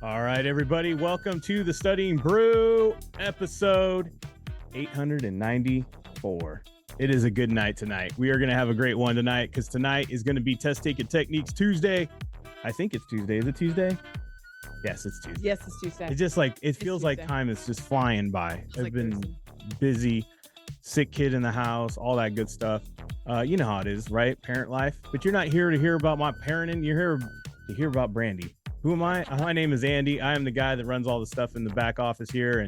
All right, everybody, welcome to the Studying Brew episode 894. It is a good night tonight. We are going to have a great one tonight because tonight is going to be Test Taking Techniques Tuesday. I think it's Tuesday. Is it Tuesday? Yes, it's Tuesday. Yes, it's Tuesday. It's just like, it feels like time is just flying by. I've been busy, sick kid in the house, all that good stuff. You know how it is, right? Parent life. But you're not here to hear about my parenting. You're here to hear about Brandy. Who am I? My name is Andy. I am the guy that runs all the stuff in the back office here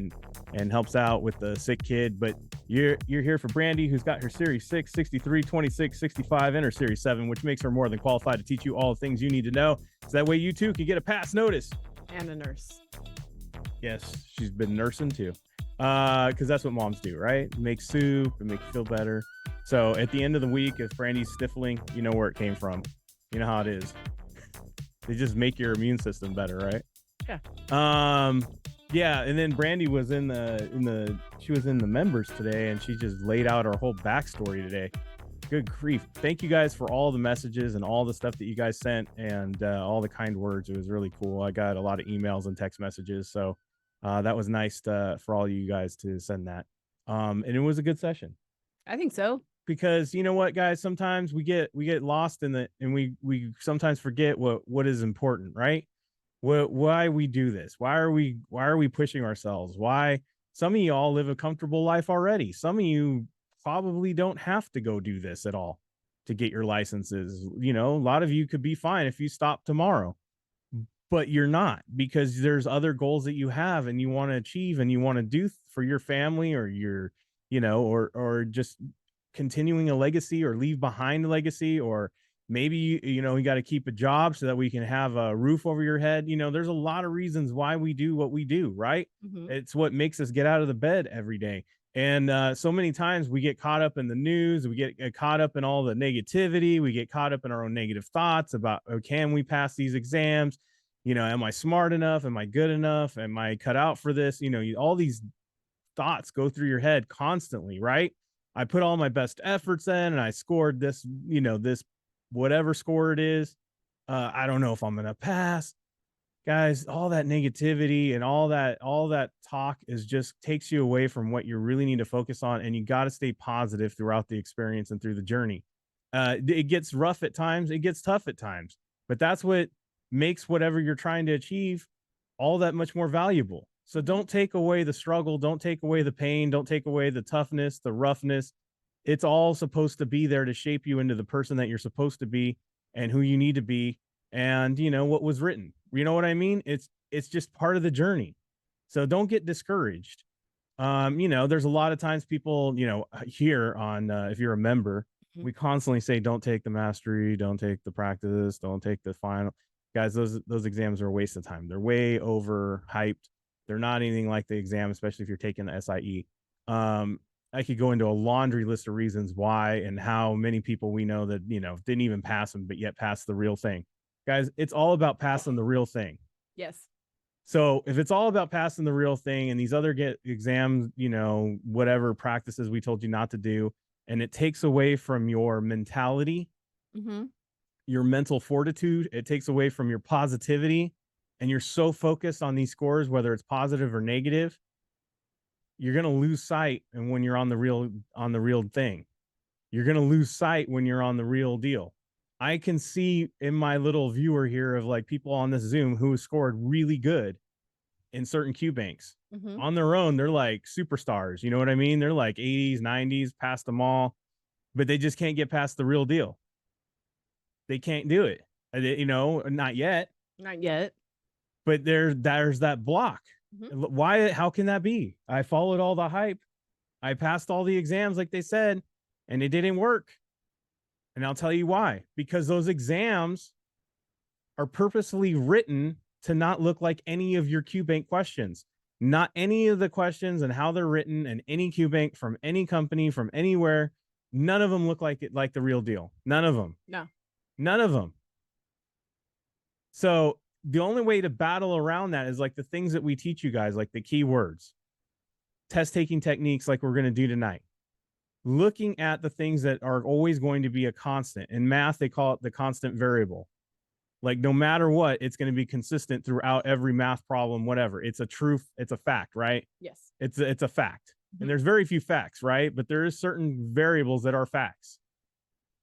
and helps out with the sick kid. But you're here for Brandy, who's got her Series 6, 63, 26, 65, and her Series 7, which makes her more than qualified to teach you all the things you need to know. So that way you too can get a pass notice. And a nurse. Yes, she's been nursing too. Because that's what moms do, right? Make soup and make you feel better. So at the end of the week, if Brandy's stifling, you know where it came from. You know how it is. They just make your immune system better, right? Yeah. Yeah, and then Brandy was in the members today, and she just laid out her whole backstory today. Good grief. Thank you guys for all the messages and all the stuff that you guys sent and all the kind words. It was really cool. I got a lot of emails and text messages, so that was nice for all you guys to send that. And it was a good session. I think so. Because you know what, guys, sometimes we get lost in and we sometimes forget what is important, right? Why we do this? Why are we pushing ourselves? Why some of you all live a comfortable life already? Some of you probably don't have to go do this at all to get your licenses. You know, a lot of you could be fine if you stop tomorrow, but you're not, because there's other goals that you have and you want to achieve and you want to do for your family or your, you know, or just continuing a legacy or leave behind a legacy, or maybe you got to keep a job so that we can have a roof over your head. You know, there's a lot of reasons why we do what we do, right? Mm-hmm. It's what makes us get out of the bed every day. And so many times we get caught up in the news, we get caught up in all the negativity, we get caught up in our own negative thoughts about, oh, can we pass these exams? You know, am I smart enough? Am I good enough? Am I cut out for this? You know, all these thoughts go through your head constantly, right? I put all my best efforts in and I scored this, this whatever score it is. I don't know if I'm going to pass. Guys, all that negativity and all that talk is just takes you away from what you really need to focus on. And you got to stay positive throughout the experience and through the journey. It gets rough at times. It gets tough at times. But that's what makes whatever you're trying to achieve all that much more valuable. So don't take away the struggle. Don't take away the pain. Don't take away the toughness, the roughness. It's all supposed to be there to shape you into the person that you're supposed to be and who you need to be. And what was written, you know what I mean? It's just part of the journey. So don't get discouraged. There's a lot of times people, here on, if you're a member, we constantly say, don't take the mastery, don't take the practice, don't take the final. Guys, those exams are a waste of time. They're way overhyped. They're not anything like the exam, especially if you're taking the SIE. I could go into a laundry list of reasons why and how many people we know that, didn't even pass them, but yet passed the real thing. Guys, it's all about passing the real thing. Yes. So if it's all about passing the real thing and these other exams, whatever practices we told you not to do, and it takes away from your mentality, your mental fortitude, it takes away from your positivity, and you're so focused on these scores, whether it's positive or negative, you're going to lose sight. And when you're on the real thing, you're going to lose sight when you're on the real deal. I can see in my little viewer here of like people on this Zoom who scored really good in certain Q banks. On their own. They're like superstars. You know what I mean? They're like 80s, 90s, past them all, but they just can't get past the real deal. They can't do it. Not yet. Not yet. But there's that block. Why? How can that be? I followed all the hype. I passed all the exams like they said, and it didn't work. And I'll tell you why. Because those exams are purposely written to not look like any of your QBank questions. Not any of the questions and how they're written in any QBank from any company, from anywhere. None of them look like the real deal. None of them. No. None of them. So the only way to battle around that is like the things that we teach you guys, like the keywords, test taking techniques like we're going to do tonight. Looking at the things that are always going to be a constant. In math, they call it the constant variable. Like no matter what, it's going to be consistent throughout every math problem, whatever. It's a truth, it's a fact, right? Yes. It's a fact. Mhm. And there's very few facts, right? But there is certain variables that are facts.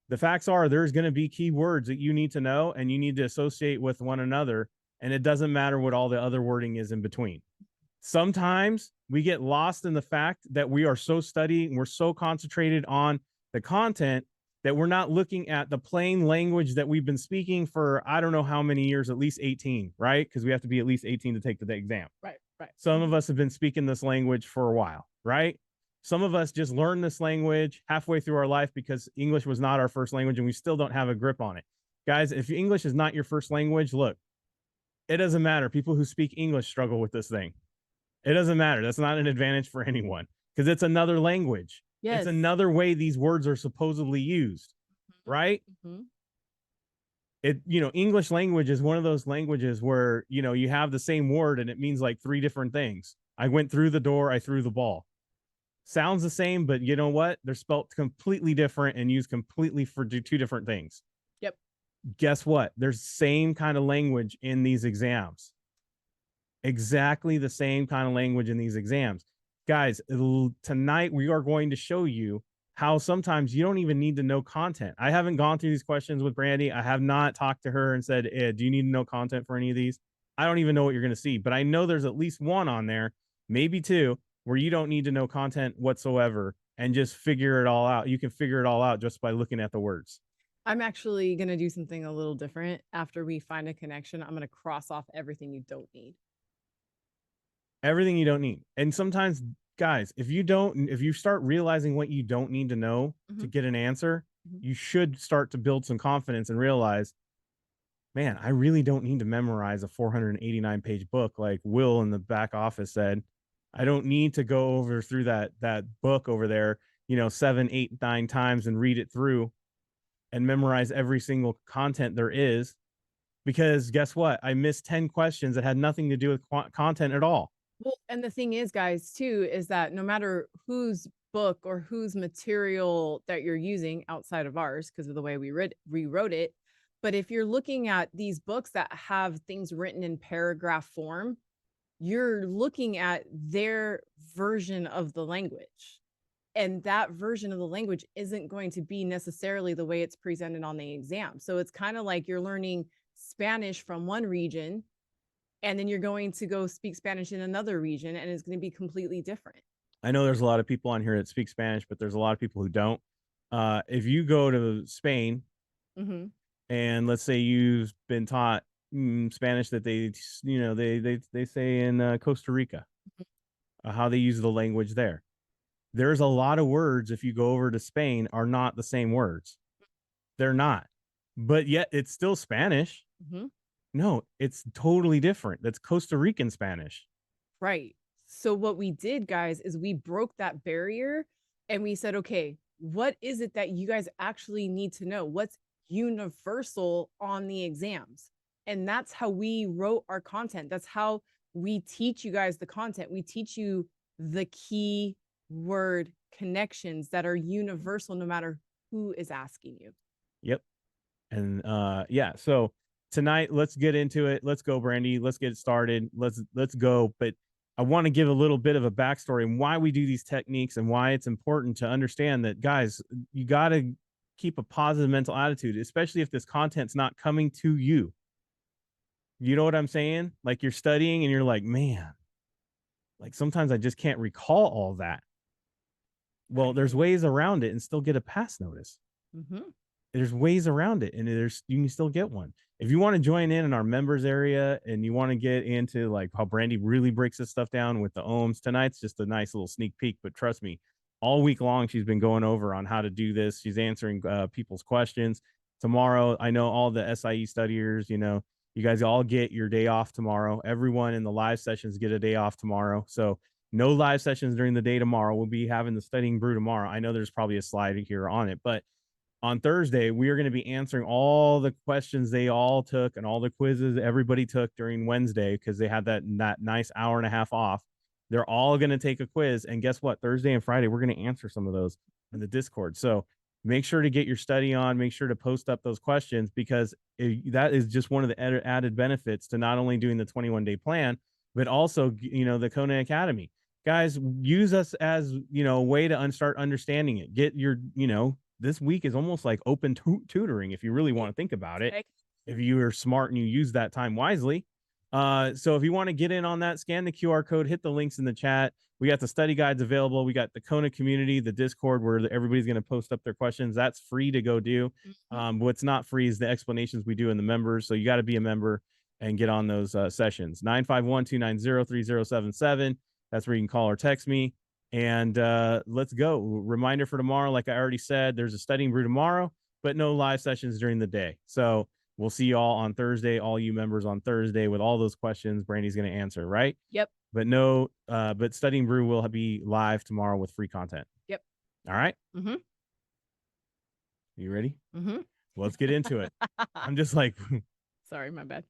The facts are there's going to be key words that you need to know and you need to associate with one another. And it doesn't matter what all the other wording is in between. Sometimes we get lost in the fact that we are so studying, we're so concentrated on the content that we're not looking at the plain language that we've been speaking for I don't know how many years, at least 18, right? Because we have to be at least 18 to take the exam. Right. Right. Some of us have been speaking this language for a while, right? Some of us just learned this language halfway through our life because English was not our first language and we still don't have a grip on it. Guys, if English is not your first language, look, it doesn't matter. People who speak English struggle with this thing. It doesn't matter. That's not an advantage for anyone because it's another language. Yes. It's another way these words are supposedly used, right? Mm-hmm. English language is one of those languages where, you have the same word and it means like 3 different things. I went through the door, I threw the ball. Sounds the same, but you know what? They're spelt completely different and used completely for 2 different things. Yep. Guess what? There's the same kind of language in these exams. Exactly the same kind of language in these exams. Guys, tonight we are going to show you how sometimes you don't even need to know content. I haven't gone through these questions with Brandy. I have not talked to her and said, do you need to know content for any of these? I don't even know what you're going to see, but I know there's at least one on there, maybe 2, where you don't need to know content whatsoever and just figure it all out. You can figure it all out just by looking at the words. I'm actually going to do something a little different. After we find a connection, I'm going to cross off everything you don't need. Everything you don't need. And sometimes, guys, if you start realizing what you don't need to know to get an answer, you should start to build some confidence and realize, man, I really don't need to memorize a 489-page book like Will in the back office said. I don't need to go over through that book over there, 7, 8, 9 times and read it through and memorize every single content there is, because guess what? I missed 10 questions that had nothing to do with content at all. Well, and the thing is, guys, too, is that no matter whose book or whose material that you're using outside of ours, because of the way we rewrote it, but if you're looking at these books that have things written in paragraph form, you're looking at their version of the language. And that version of the language isn't going to be necessarily the way it's presented on the exam. So it's kind of like you're learning Spanish from one region, and then you're going to go speak Spanish in another region, and it's going to be completely different. I know there's a lot of people on here that speak Spanish, but there's a lot of people who don't. If you go to Spain, and let's say you've been taught Spanish that they say in Costa Rica, how they use the language there. There's a lot of words, if you go over to Spain, are not the same words. They're not, but yet it's still Spanish. No, it's totally different. That's Costa Rican Spanish. Right. So what we did, guys, is we broke that barrier and we said, okay, what is it that you guys actually need to know? What's universal on the exams? And that's how we wrote our content. That's how we teach you guys the content. We teach you the key word connections that are universal no matter who is asking you. Yep. And yeah, so tonight, let's get into it. Let's go, Brandy. Let's get started. Let's go. But I want to give a little bit of a backstory and why we do these techniques and why it's important to understand that, guys, you got to keep a positive mental attitude, especially if this content's not coming to you. You know what I'm saying? Like you're studying and you're like, man, like sometimes I just can't recall all that. Well, there's ways around it and still get a pass notice. There's ways around it and you can still get one. If you want to join in our members area and you want to get into like how Brandy really breaks this stuff down with the ohms, tonight's just a nice little sneak peek, but trust me, all week long, she's been going over on how to do this. She's answering people's questions. Tomorrow, I know all the SIE studiers, you guys all get your day off tomorrow. Everyone in the live sessions get a day off tomorrow. So no live sessions during the day tomorrow. We'll be having the Studying Brew tomorrow. I know there's probably a slide here on it, but on Thursday, we are going to be answering all the questions they all took and all the quizzes everybody took during Wednesday because they had that nice hour and a half off. They're all going to take a quiz. And guess what? Thursday and Friday, we're going to answer some of those in the Discord. So make sure to get your study on, make sure to post up those questions, because that is just one of the added benefits to not only doing the 21-day plan, but also, the Kona Academy. Guys, use us as, a way to start understanding it. Get your, this week is almost like open tutoring if you really want to think about it. If you are smart and you use that time wisely. So if you want to get in on that, scan the QR code, hit the links in the chat. We got the study guides available. We got the Kona community, the Discord, where everybody's going to post up their questions. That's free to go do. What's not free is the explanations we do in the members. So you got to be a member and get on those sessions. 951-290-3077. That's where you can call or text me. And let's go. Reminder for tomorrow, like I already said, there's a Studying Brew tomorrow, but no live sessions during the day. So we'll see you all on Thursday, all you members on Thursday, with all those questions Brandy's going to answer, right? Yep. But Studying Brew will be live tomorrow with free content. Yep. All right. Mm-hmm. You ready? Mm-hmm. Well, let's get into it. I'm just like, sorry, my bad.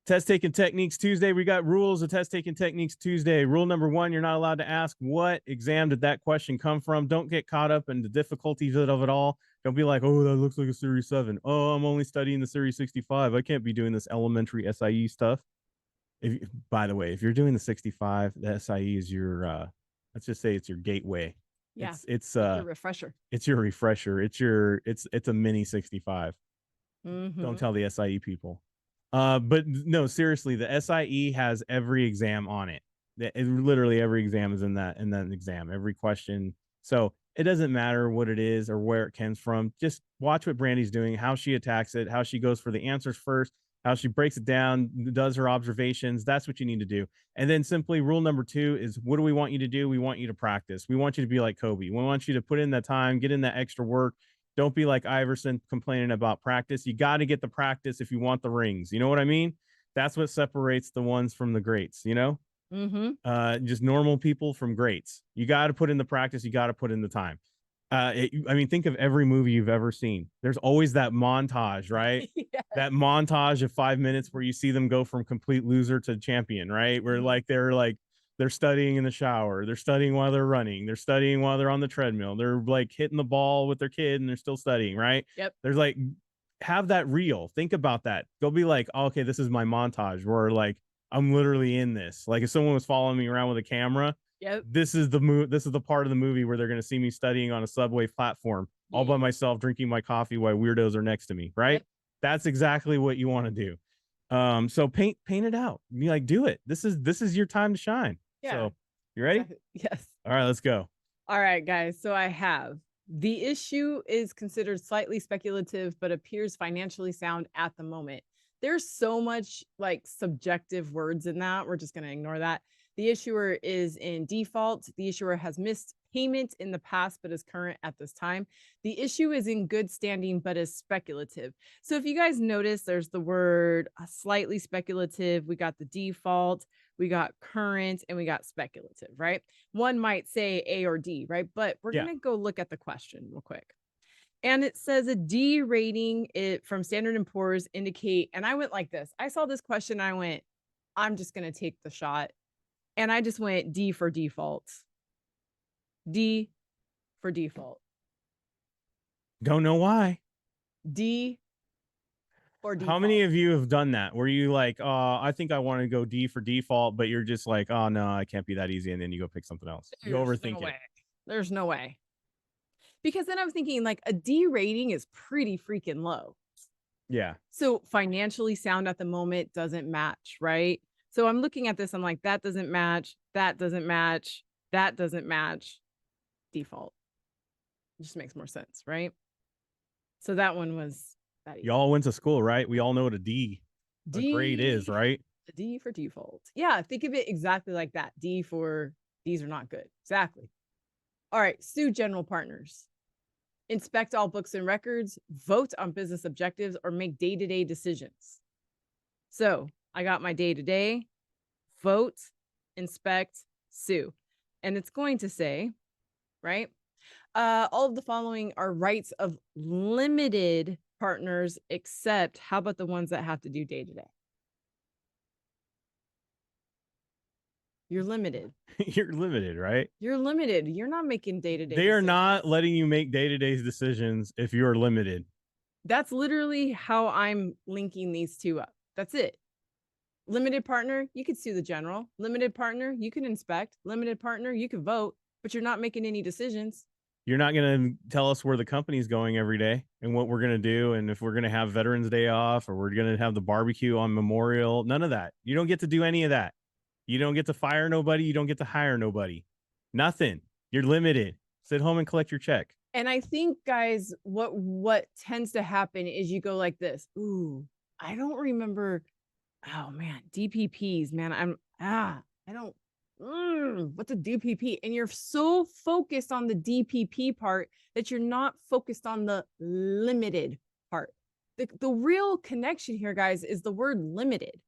Test taking techniques Tuesday. We got rules of test taking techniques Tuesday. Rule number 1, you're not allowed to ask what exam did that question come from. Don't get caught up in the difficulties of it all. Don't be like, oh, that looks like a Series 7. Oh, I'm only studying the Series 65. I can't be doing this elementary SIE stuff. By the way, if you're doing the 65, the SIE is your, let's just say it's your gateway. Yeah. It's your refresher. It's your refresher. It's a mini 65. Mm-hmm. Don't tell the SIE people. But no, seriously, the SIE has every exam on it. Literally every exam is in that exam, every question. So it doesn't matter what it is or where it comes from. Just watch what Brandy's doing, how she attacks it, how she goes for the answers first, how she breaks it down, does her observations. That's what you need to do. And then simply rule number 2 is, what do we want you to do? We want you to practice. We want you to be like Kobe. We want you to put in that time, get in that extra work. Don't be like Iverson complaining about practice. You got to get the practice if you want the rings. You know what I mean? That's what separates the ones from the greats, just normal people from greats. You got to put in the practice. You got to put in the time. Think of every movie you've ever seen. There's always that montage, right? Yes. That montage of 5 minutes where you see them go from complete loser to champion, right? Where they're studying in the shower, they're studying while they're running, they're studying while they're on the treadmill, they're like hitting the ball with their kid and they're still studying, right? Yep. There's like, have that reel. Think about that. Go be like, oh, okay, this is my montage where like I'm literally in this. Like if someone was following me around with a camera, yep, this is the part of the movie where they're going to see me studying on a subway platform all by myself, drinking my coffee while weirdos are next to me, right? Yep. That's exactly what you want to do. So paint it out. Be like, do it. This is your time to shine. Yeah. So you ready? Exactly. Yes. All right, let's go. All right, guys. So I have, the issue is considered slightly speculative, but appears financially sound at the moment. There's so much like subjective words in that. We're just going to ignore that. The issuer is in default. The issuer has missed payment in the past, but is current at this time. The issue is in good standing, but is speculative. So if you guys notice, there's the word slightly speculative. We got the default, we got current, and we got speculative, right? One might say A or D, right? But we're going to go look at the question real quick. And it says a D rating from Standard & Poor's indicate, and I went like this. I saw this question, I went, I'm just going to take the shot. And I just went D for default. D for default. Don't know why. D for default. How many of you have done that? Where you like, I think I want to go D for default, but you're just like, oh no, I can't be that easy. And then you go pick something else. You overthink it. There's no way. Because then I was thinking like a D rating is pretty freaking low. Yeah. So financially sound at the moment doesn't match, right? So I'm looking at this, I'm like, that doesn't match, that doesn't match, that doesn't match. Default. It just makes more sense, right? So that one was that. Y'all went to school, right? We all know what a grade is, right? The D for default. Yeah, think of it exactly like that. D for these are not good. Exactly. All right, sue general partners. Inspect all books and records, vote on business objectives, or make day-to-day decisions. So I got my day-to-day, vote, inspect, sue. And it's going to say, right? All of the following are rights of limited partners, except how about the ones that have to do day-to-day? You're limited. You're limited, right? You're limited. You're not making day-to-day They are decisions. not letting you make day-to-day decisions if you're limited. That's literally how I'm linking these two up. That's it. Limited partner, you could sue the general. Limited partner, you can inspect. Limited partner, you could vote, but you're not making any decisions. You're not going to tell us where the company's going every day and what we're going to do, and if we're going to have Veterans Day off or we're going to have the barbecue on Memorial. None of that. You don't get to do any of that. You don't get to fire nobody. You don't get to hire nobody. Nothing. You're limited. Sit home and collect your check. And I think, guys, what tends to happen is you go like this. Ooh, I don't remember. Oh man, DPPs, man. I don't. What's a DPP? And you're so focused on the DPP part that you're not focused on the limited part. The real connection here, guys, is the word limited,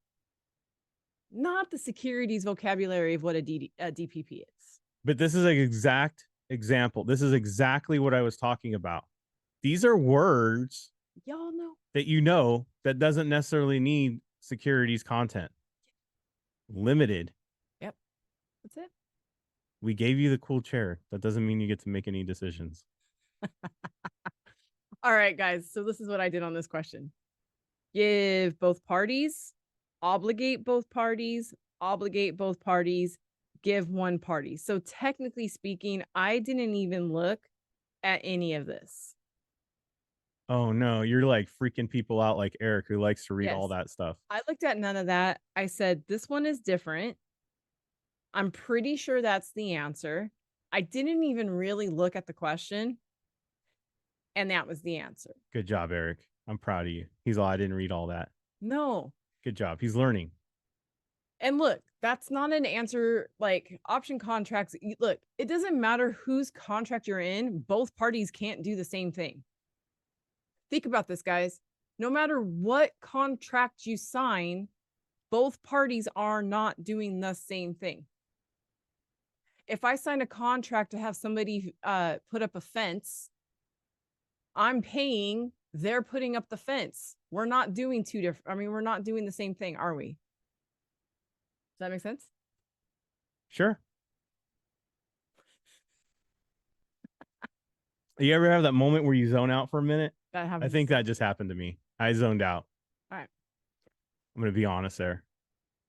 not the securities vocabulary of what a DPP is. But this is an exact example. This is exactly what I was talking about. These are words Y'all know that doesn't necessarily need securities content. Limited. Yep. That's it. We gave you the cool chair. That doesn't mean you get to make any decisions. All right, guys. So this is what I did on this question. Give both parties, obligate both parties, give one party. So technically speaking, I didn't even look at any of this. Oh no, you're like freaking people out like Eric, who likes to read all that stuff. I looked at none of that. I said, this one is different. I'm pretty sure that's the answer. I didn't even really look at the question. And that was the answer. Good job, Eric. I'm proud of you. He's all, I didn't read all that. No. Good job. He's learning. And look, that's not an answer. Like option contracts. Look, it doesn't matter whose contract you're in. Both parties can't do the same thing. Think about this, guys. No matter what contract you sign, both parties are not doing the same thing. If I sign a contract to have somebody put up a fence, I'm paying, they're putting up the fence. We're not doing two different, I mean, we're not doing the same thing, are we? Does that make sense? Sure. You ever have that moment where you zone out for a minute? That happens. I think that just happened to me. I zoned out. All right. I'm going to be honest there.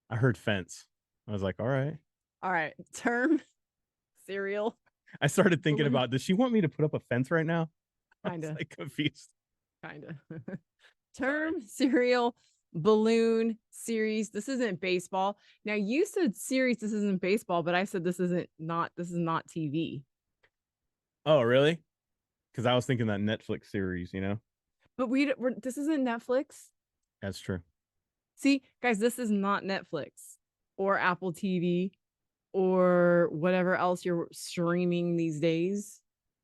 I heard fence. I was like, all right. All right. Term, cereal. I started thinking about, does she want me to put up a fence right now? Kind of. Like confused. Kind of. Term, cereal, balloon, series. This isn't baseball. Now you said series, this isn't baseball, but I said this is not TV. Oh, really? Because I was thinking that Netflix series, you know? But this isn't Netflix. That's true. See, guys, this is not Netflix or Apple TV or whatever else you're streaming these days.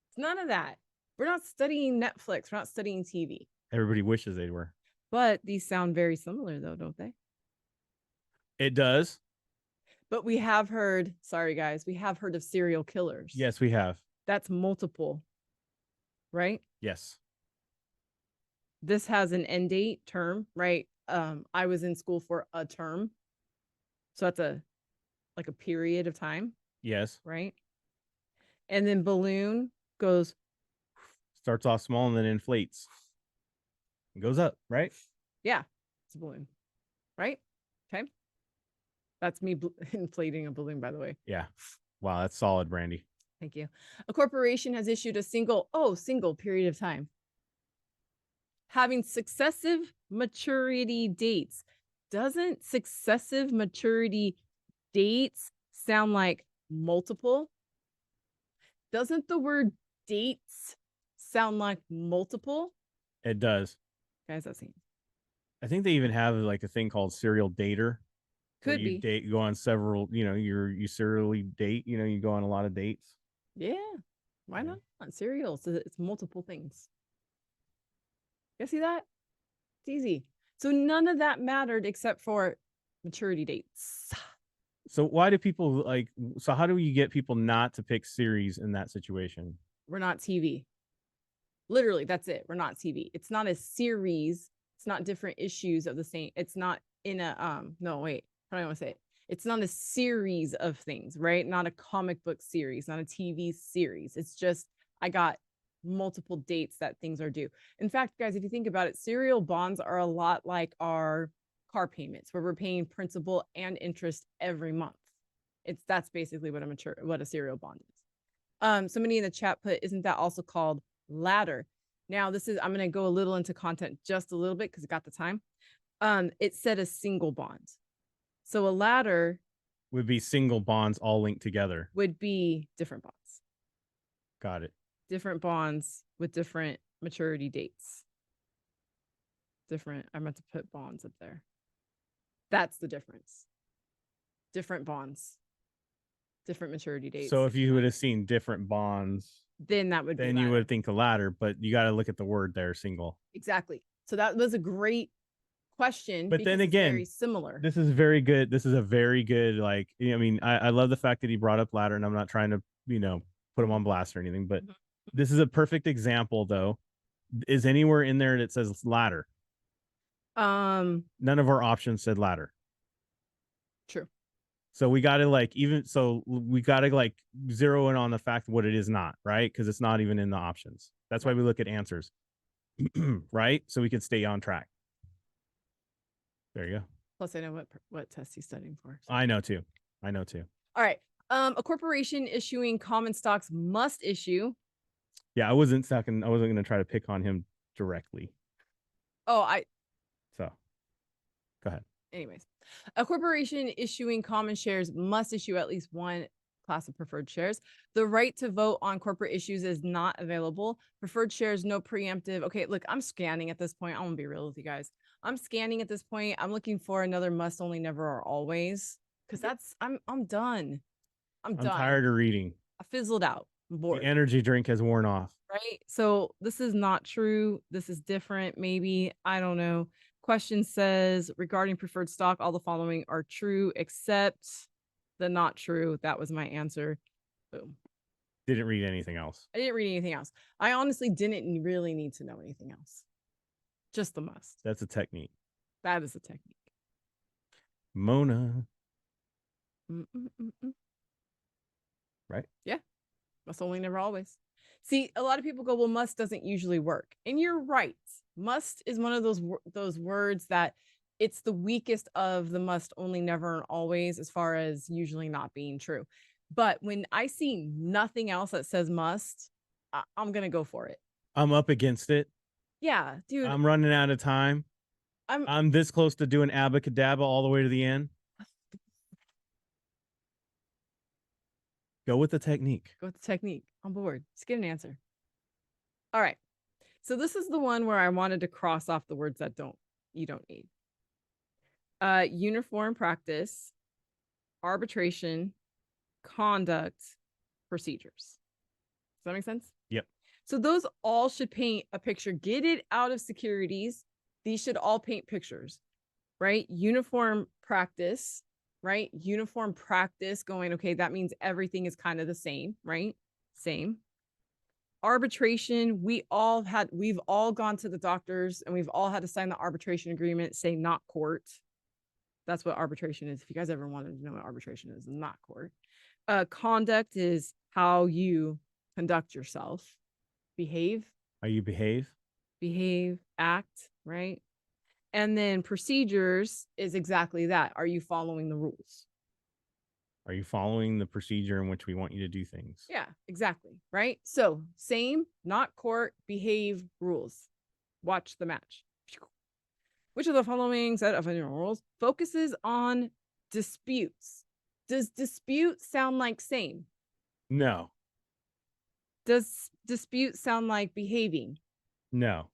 It's none of that. We're not studying Netflix. We're not studying TV. Everybody wishes they were. But these sound very similar, though, don't they? It does. But we have heard, sorry, guys, we have heard of serial killers. Yes, we have. That's multiple, right? Yes. This has an end date term, right? I was in school for a term. So that's a period of time. Yes. Right. And then balloon goes. Starts off small and then inflates. It goes up, right? Yeah. It's a balloon. Right. Okay. That's me inflating a balloon, by the way. Yeah. Wow. That's solid, Brandy. Thank you. A corporation has issued a single period of time, having successive maturity dates. Doesn't successive maturity dates sound like multiple? Doesn't the word dates sound like multiple? It does. Guys, that's it. I think they even have like a thing called serial dater. Could be. You go on several, you serially date, you go on a lot of dates. Yeah. Why not? On serial. So it's multiple things. You see that? It's easy. So none of that mattered except for maturity dates. So why do people so how do you get people not to pick series in that situation? We're not TV. Literally, that's it. We're not TV. It's not a series. It's not different issues of the same. It's not in a, no, wait. How do I want to say it? It's not a series of things, right? Not a comic book series, not a TV series. It's just, I got multiple dates that things are due. In fact, guys, if you think about it, serial bonds are a lot like our car payments, where we're paying principal and interest every month. That's basically what a serial bond is. Somebody in the chat put, isn't that also called ladder? Now I'm going to go a little into content just a little bit because I got the time. It said a single bond. So a ladder would be single bonds all linked together. Would be different bonds. Got it. Different bonds with different maturity dates. I meant to put bonds up there. That's the difference. Different bonds. Different maturity dates. So if you would have seen different bonds, then that would be you would think the ladder, but you got to look at the word there, single. Exactly. So that was a great question. But then again, very similar. This is very good. This is a very good, like, I mean, I love the fact that he brought up ladder, and I'm not trying to, put him on blast or anything, but this is a perfect example though. Is anywhere in there that says ladder? None of our options said ladder. True. So we got to zero in on the fact what it is not, right? Because it's not even in the options. That's why we look at answers, right? So we can stay on track. There you go. Plus, I know what test he's studying for. So. I know too. All right. A corporation issuing common stocks must issue. Yeah, I wasn't going to try to pick on him directly. So, go ahead. Anyways, a corporation issuing common shares must issue at least one class of preferred shares. The right to vote on corporate issues is not available. Preferred shares, no preemptive. Okay, look, I'm scanning at this point. I'm gonna be real with you guys. I'm scanning at this point. I'm looking for another must, only, never, or always, because I'm done. I'm done. Tired of reading. I fizzled out. I'm bored. The energy drink has worn off. Right. So this is not true. This is different. Maybe, I don't know. Question says, regarding preferred stock, all the following are true except the not true. That was my answer. Boom. Didn't read anything else. I didn't read anything else. I honestly didn't really need to know anything else. Just the must. That's a technique. That is a technique. Mona. Right? Yeah. Must, only, never, always. See, a lot of people go, well, must doesn't usually work. And you're right. Must is one of those words that it's the weakest of the must, only, never, and always, as far as usually not being true. But when I see nothing else that says must, I'm going to go for it. I'm up against it. Yeah, dude. I'm running out of time. I'm this close to doing abacadabra all the way to the end. Go with the technique. Go with the technique. On board. Let's get an answer. All right. So this is the one where I wanted to cross off the words that you don't need. Uniform practice, arbitration, conduct, procedures. Does that make sense? Yep. So those all should paint a picture. Get it out of securities. These should all paint pictures, right? Uniform practice, right? Uniform practice going, okay, that means everything is kind of the same, right? Same. Arbitration, we've all gone to the doctors and we've all had to sign the arbitration agreement, say not court. That's what arbitration is. If you guys ever wanted to know what arbitration is, not court. Conduct is how you conduct yourself. Behave. How you behave. Behave, act, right? And then procedures is exactly that. Are you following the rules? Are you following the procedure in which we want you to do things? Yeah, exactly. Right. So same, not court, behave, rules. Watch the match. Which of the following set of rules focuses on disputes? Does dispute sound like same? No. Does dispute sound like behaving? No.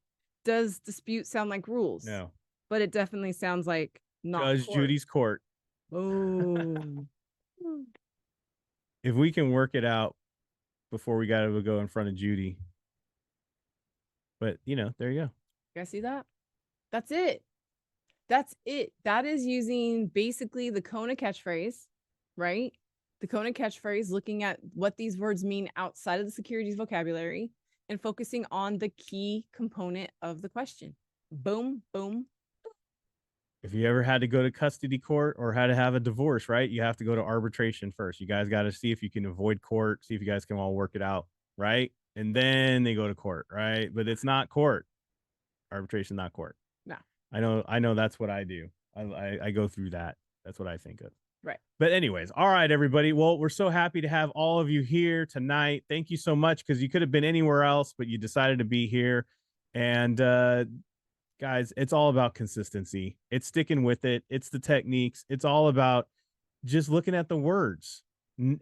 Does dispute sound like rules? No. But it definitely sounds like not Judge court. Judy's court. Oh. If we can work it out before we got to go in front of Judy. But, there you go. You guys see that? That's it. That's it. That is using basically the Kona catchphrase, right? The Kona catchphrase, looking at what these words mean outside of the securities vocabulary and focusing on the key component of the question. Boom, boom. If you ever had to go to custody court or had to have a divorce, right? You have to go to arbitration first. You guys got to see if you can avoid court, see if you guys can all work it out, right? And then they go to court, right? But it's not court. Arbitration, not court. No. I know that's what I do. I go through that. That's what I think of. Right. But anyways, all right, everybody. Well, we're so happy to have all of you here tonight. Thank you so much, because you could have been anywhere else, but you decided to be here. And guys, it's all about consistency. It's sticking with it. It's the techniques. It's all about just looking at the words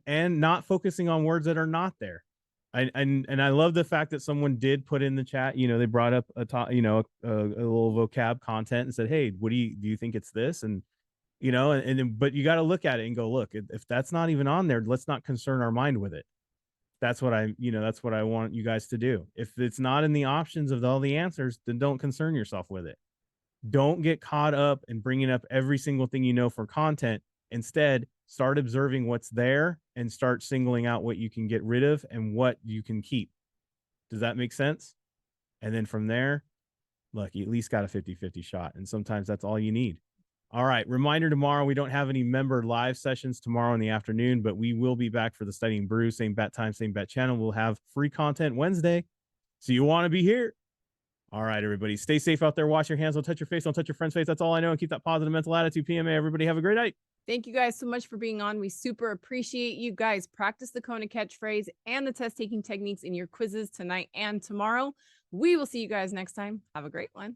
and not focusing on words that are not there. And I love the fact that someone did put in the chat, they brought up a little vocab content and said, hey, do you think it's this? And but you got to look at it and go, look, if that's not even on there, let's not concern our mind with it. That's what that's what I want you guys to do. If it's not in the options of all the answers, then don't concern yourself with it. Don't get caught up in bringing up every single thing for content. Instead, start observing what's there and start singling out what you can get rid of and what you can keep. Does that make sense? And then from there, look, you at least got a 50-50 shot. And sometimes that's all you need. All right. Reminder, tomorrow, we don't have any member live sessions tomorrow in the afternoon, but we will be back for the Studying Brew, same bat time, same bat channel. We'll have free content Wednesday. So you want to be here. All right, everybody. Stay safe out there. Wash your hands. Don't touch your face. Don't touch your friend's face. That's all I know. And keep that positive mental attitude. PMA. Everybody have a great night. Thank you guys so much for being on. We super appreciate you guys. Practice the Kona catchphrase and the test taking techniques in your quizzes tonight and tomorrow. We will see you guys next time. Have a great one.